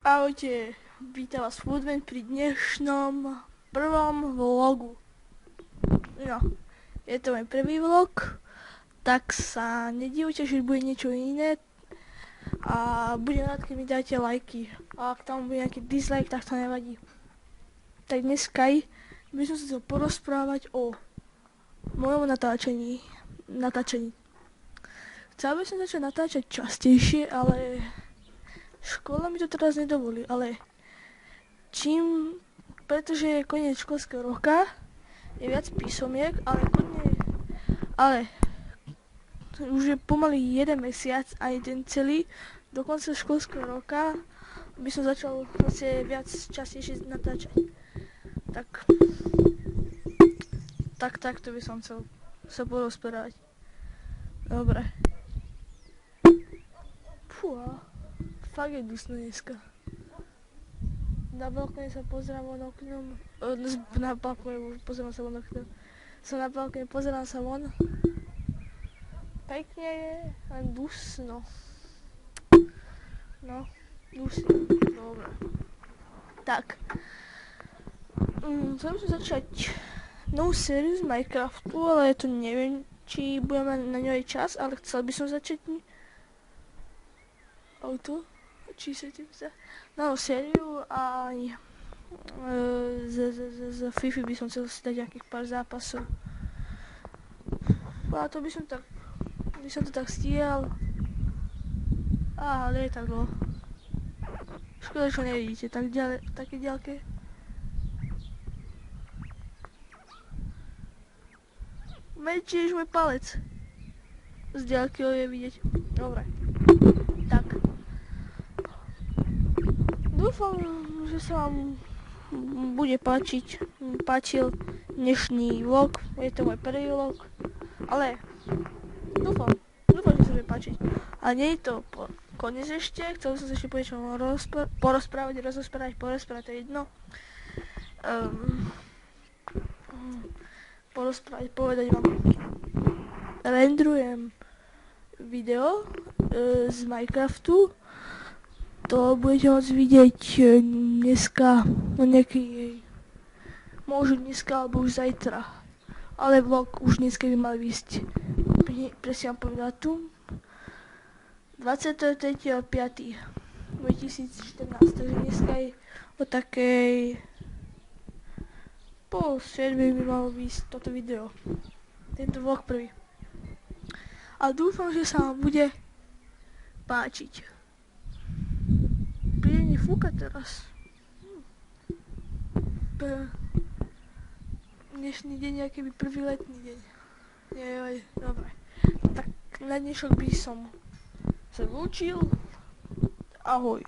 Ahojte, vítam vás Foodman pri dnešnom prvom vlogu. No, je to môj prvý vlog, tak sa nedivte, že bude niečo iné a budem rád, keď mi dáte lajky. A ak tam bude nejaký dislike, tak to nevadí. Tak dneska by som sa chcel porozprávať o mojom natáčaní. Chcel by som začať natáčať častejšie, ale škola mi to teraz nedovolí, pretože je koniec školského roka, je viac písomiek, ale už je pomaly 1 mesiac a jeden celý do konca školského roka by som začal zase viac častejšie natáčať. Takto by som chcel sa porozprávať. Dobre. Fúha. Fakt je dusno dneska. Na balkóne sa pozerám von oknom. Na balkóne pozerám sa von oknom. Som na balkóne, pozerám sa von. Pekne je, len dusno. No, dusno. Dobre. Tak. Chcem sa začať novú sériu z Minecraftu, ale to neviem, či budem mať na ňoj čas, ale chcel by som začať auto. Či sa novú sériu a aj z FIFA by som chcel si dať nejakých pár zápasov. A to by som to tak stíhal. Ale je tak dlho. Škoda, čo nevidíte, také ďalké. Menší než môj palec. Z ďalky ho je vidieť. Dobre. Tak. Dúfam, že sa vám bude páčil dnešný vlog. Je to môj prvý vlog, ale dúfam, že sa bude páčiť. A nie je to koniec ešte, chcel som sa ešte porozprávať, to je jedno. Povedať vám. Renderujem video z Minecraftu. To budete môcť vidieť dneska, môžu dneska alebo už zajtra. Ale vlog už dneska by mal výsť. Presne vám poviem dátum. 23.5.2014. Takže dneska je o takej po 7 by malo výsť toto video. Tento vlog prvý. A dúfam, že sa vám bude páčiť. Príjemne fúka teraz. Dnešný deň je akýby prvý letný deň. Dobre. Tak na dnešok by som sa lúčil. Ahoj.